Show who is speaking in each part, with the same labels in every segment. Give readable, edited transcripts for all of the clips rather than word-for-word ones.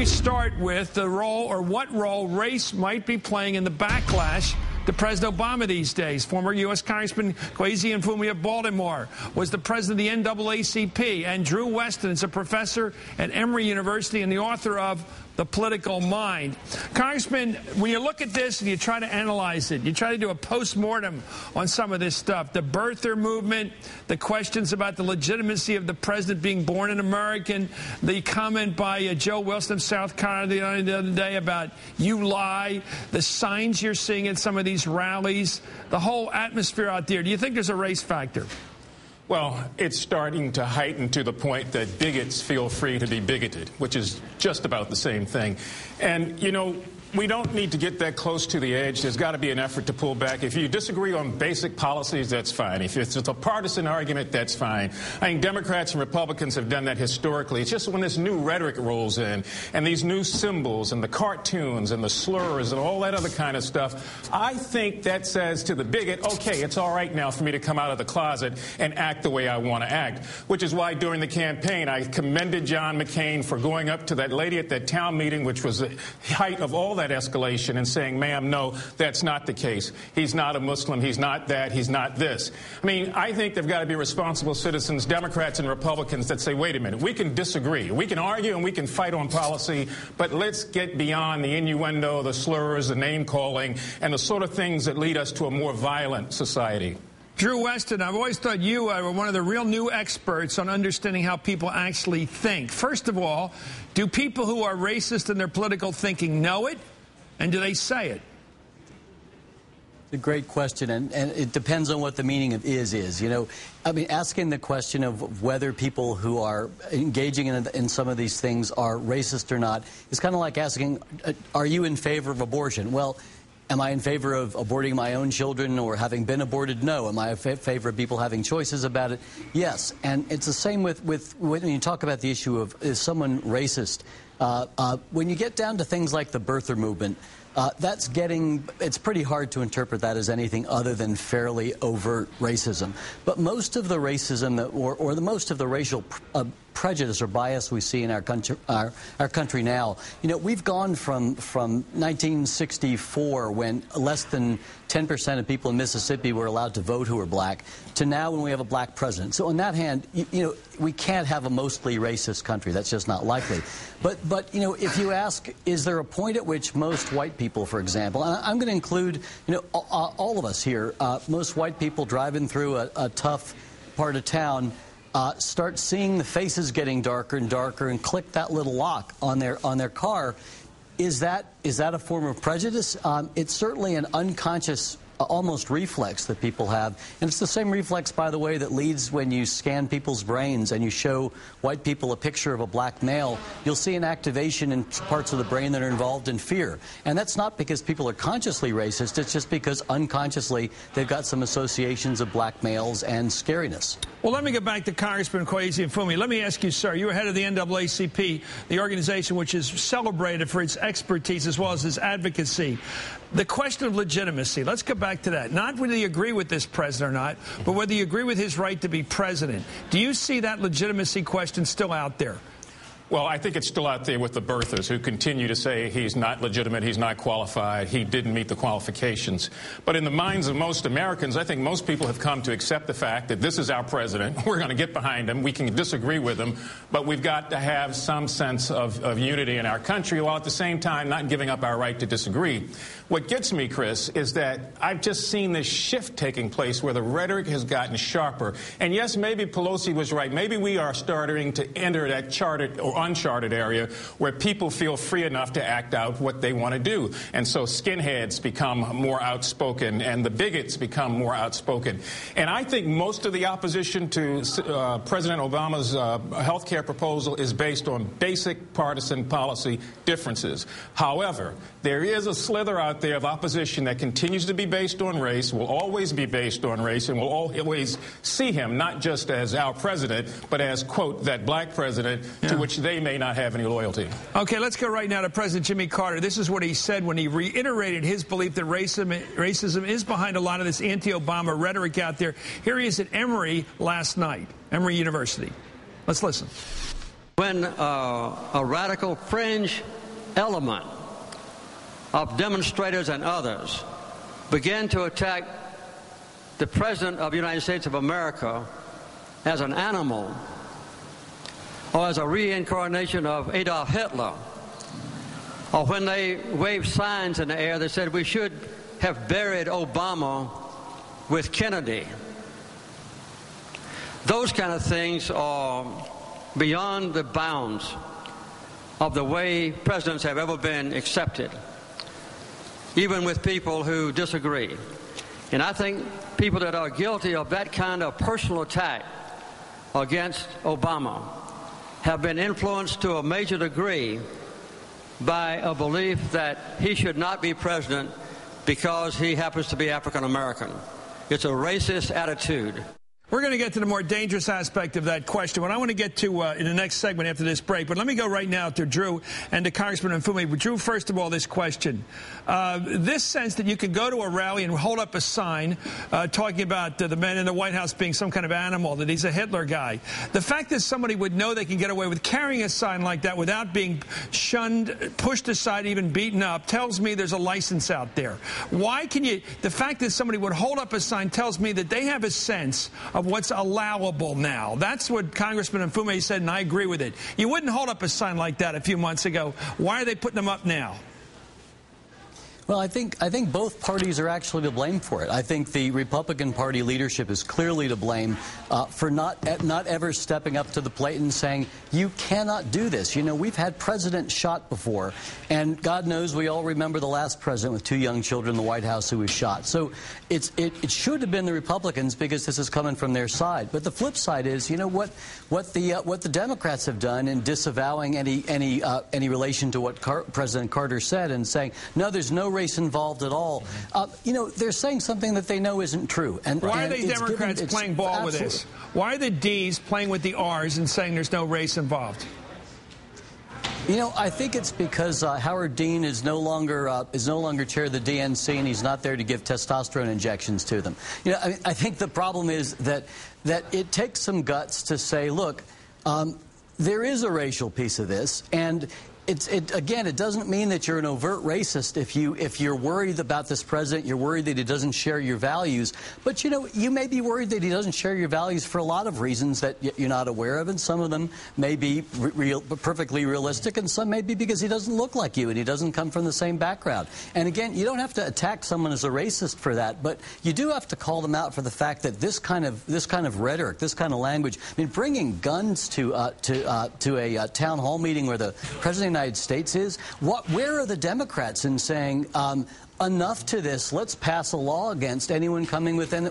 Speaker 1: me start with the role, or what role, race might be playing in the backlash to President Obama these days. Former U.S. Congressman Kwesi Mfumi of Baltimore was the president of the NAACP, and Drew Weston is a professor at Emory University and the author of The Political Mind. Congressman, when you look at this and you try to analyze it, you try to do a post-mortem on some of this stuff, the birther movement, the questions about the legitimacy of the president being born an American, the comment by Joe Wilson of South Carolina the other day about you lie, the signs you're seeing at some of these rallies, the whole atmosphere out there. Do you think there's a race factor?
Speaker 2: Well, it's starting to heighten to the point that bigots feel free to be bigoted, which is just about the same thing. And, you know, we don't need to get that close to the edge. There's got to be an effort to pull back. If you disagree on basic policies, that's fine. If it's a partisan argument, that's fine. I think Democrats and Republicans have done that historically. It's just when this new rhetoric rolls in and these new symbols and the cartoons and the slurs and all that other kind of stuff, I think that says to the bigot, okay, it's all right now for me to come out of the closet and act the way I want to act, which is why during the campaign I commended John McCain for going up to that lady at that town meeting, which was the height of all that escalation, and saying, ma'am, no, that's not the case. He's not a Muslim. He's not that. He's not this. I mean, I think there've got to be responsible citizens, Democrats and Republicans, that say, wait a minute, we can disagree. We can argue and we can fight on policy, but let's get beyond the innuendo, the slurs, the name-calling, and the sort of things that lead us to a more violent society.
Speaker 1: Drew Weston, I've always thought you were one of the real new experts on understanding how people actually think. First of all, do people who are racist in their political thinking know it? And do they say it?
Speaker 3: It's a great question, and it depends on what the meaning of is. You know, I mean, asking the question of whether people who are engaging in some of these things are racist or not is kind of like asking, are you in favor of abortion? Well, am I in favor of aborting my own children or having been aborted? No. Am I in favor of people having choices about it? Yes. And it's the same with when you talk about the issue of, is someone racist? When you get down to things like the birther movement, it's pretty hard to interpret that as anything other than fairly overt racism. But most of the racism most of the racial prejudice or bias we see in our country now, you know, we've gone from 1964, when less than 10% of people in Mississippi were allowed to vote who were black, to now when we have a black president. So on that hand, you know, we can't have a mostly racist country. That's just not likely. But you know, if you ask, is there a point at which most white people, for example, and I'm going to include, you know, all of us here, most white people driving through a tough part of town, start seeing the faces getting darker and darker and click that little lock on their car, is that a form of prejudice? It's certainly an unconscious almost reflex that people have. And it's the same reflex, by the way, that leads when you scan people's brains and you show white people a picture of a black male. You'll see an activation in parts of the brain that are involved in fear. And that's not because people are consciously racist. It's just because unconsciously they've got some associations of black males and scariness.
Speaker 1: Well, let me get back to Congressman Kwesi Mfumi. Let me ask you, sir, you're head of the NAACP, the organization which is celebrated for its expertise as well as its advocacy. The question of legitimacy, let's get back to that. Not whether you agree with this president or not, but whether you agree with his right to be president. Do you see that legitimacy question still out there?
Speaker 2: Well, I think it's still out there with the birthers who continue to say he's not legitimate, he's not qualified, he didn't meet the qualifications. But in the minds of most Americans, I think most people have come to accept the fact that this is our president. We're going to get behind him. We can disagree with him, but we've got to have some sense of unity in our country while at the same time not giving up our right to disagree. What gets me, Chris, is that I've just seen this shift taking place where the rhetoric has gotten sharper. And yes, maybe Pelosi was right. Maybe we are starting to enter that charted or uncharted area where people feel free enough to act out what they want to do. And so skinheads become more outspoken and the bigots become more outspoken. And I think most of the opposition to President Obama's health care proposal is based on basic partisan policy differences. However, there is a slither out there of opposition that continues to be based on race, will always be based on race, and will always see him not just as our president, but as, quote, that black president to which they may not have any loyalty.
Speaker 1: Okay, let's go right now to President Jimmy Carter. This is what he said when he reiterated his belief that racism is behind a lot of this anti-Obama rhetoric out there. Here he is at Emory last night, Emory University. Let's listen.
Speaker 4: when a radical fringe element of demonstrators and others began to attack the President of the United States of America as an animal or as a reincarnation of Adolf Hitler, or when they waved signs in the air that said we should have buried Obama with Kennedy. Those kind of things are beyond the bounds of the way presidents have ever been accepted, even with people who disagree. And I think people that are guilty of that kind of personal attack against Obama have been influenced to a major degree by a belief that he should not be president because he happens to be African American. It's a racist attitude.
Speaker 1: We're going to get to the more dangerous aspect of that question, what I want to get to in the next segment after this break. But let me go right now to Drew and to Congressman Mfume. Drew, first of all, this question. This sense that you can go to a rally and hold up a sign talking about the man in the White House being some kind of animal, that he's a Hitler guy. The fact that somebody would know they can get away with carrying a sign like that without being shunned, pushed aside, even beaten up, tells me there's a license out there. Why can you... The fact that somebody would hold up a sign tells me that they have a sense of what's allowable now. That's what Congressman Mfume said, and I agree with it. You wouldn't hold up a sign like that a few months ago. Why are they putting them up now?
Speaker 3: Well, I think both parties are actually to blame for it. I think the Republican Party leadership is clearly to blame for not ever stepping up to the plate and saying, you cannot do this. You know, we've had presidents shot before, and God knows we all remember the last president with 2 young children in the White House who was shot. So it should have been the Republicans, because this is coming from their side. But the flip side is, you know, what the Democrats have done in disavowing any relation to what President Carter said and saying, no, there's no race involved at all. You know, they're saying something that they know isn't true. And
Speaker 1: why are they Democrats playing ball with this? Why are the Ds playing with the Rs and saying there's no race involved?
Speaker 3: You know, I think it's because Howard Dean is no longer chair of the DNC, and he's not there to give testosterone injections to them. You know, I think the problem is that it takes some guts to say, look, there is a racial piece of this, and again, it doesn't mean that you're an overt racist if you're worried about this president, you're worried that he doesn't share your values. But, you know, you may be worried that he doesn't share your values for a lot of reasons that you're not aware of, and some of them may be perfectly realistic, and some may be because he doesn't look like you and he doesn't come from the same background. And again, you don't have to attack someone as a racist for that, but you do have to call them out for the fact that this kind of rhetoric, this kind of language, I mean, bringing guns to a town hall meeting where the president of the United States is, where are the Democrats in saying enough to this, let's pass a law against anyone coming within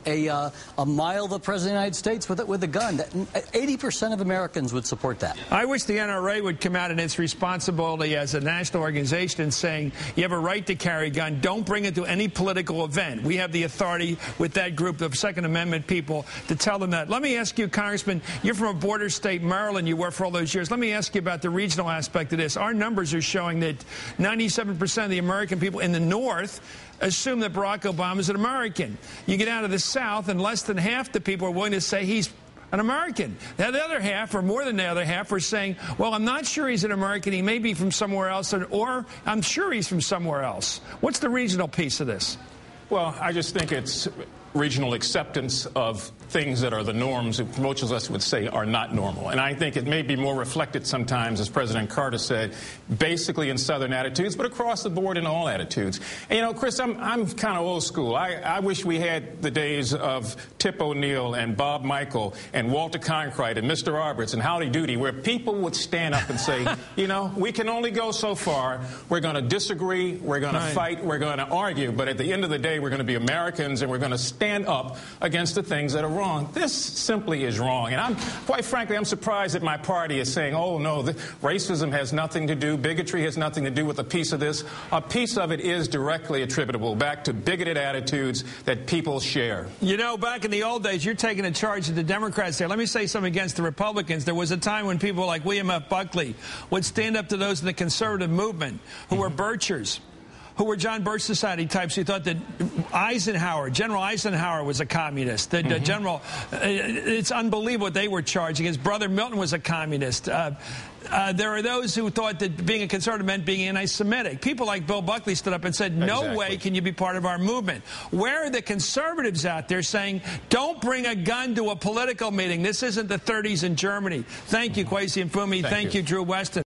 Speaker 3: a mile of the President of the United States with a gun? 80% of Americans would support that.
Speaker 1: I wish the NRA would come out in its responsibility as a national organization and saying, you have a right to carry a gun, don't bring it to any political event. We have the authority with that group of Second Amendment people to tell them that. Let me ask you, Congressman, you're from a border state, Maryland, you were for all those years. Let me ask you about the regional aspect of this. Our numbers are showing that 97% of the American people in the North assume that Barack Obama is an American. You get out of the South, and less than half the people are willing to say he's an American. Now, the other half, or more than the other half, are saying, well, I'm not sure he's an American. He may be from somewhere else, or I'm sure he's from somewhere else. What's the regional piece of this?
Speaker 2: Well, I just think it's regional acceptance of things that are the norms, most of us would say are not normal. And I think it may be more reflected sometimes, as President Carter said, basically in Southern attitudes, but across the board in all attitudes. And, you know, Chris, I'm kind of old school. I wish we had the days of Tip O'Neill and Bob Michael and Walter Cronkite and Mr. Roberts and Howdy Doody, where people would stand up and say, you know, we can only go so far. We're going to disagree. We're going to fight. We're going to argue. But at the end of the day, we're going to be Americans, and we're going to stand up against the things that are wrong. This simply is wrong. And quite frankly, I'm surprised that my party is saying, oh, no, racism has nothing to do, bigotry has nothing to do with a piece of this. A piece of it is directly attributable back to bigoted attitudes that people share.
Speaker 1: You know, back in the old days, you're taking a charge of the Democrats there. Let me say something against the Republicans. There was a time when people like William F. Buckley would stand up to those in the conservative movement who were birchers, who were John Birch Society types who thought that General Eisenhower was a communist. That it's unbelievable what they were charging. His brother Milton was a communist. There are those who thought that being a conservative meant being anti-Semitic. People like Bill Buckley stood up and said, no way can you be part of our movement. Where are the conservatives out there saying, don't bring a gun to a political meeting? This isn't the 30s in Germany. Thank you, Kwesi and Fumi. Thank you, Drew Weston.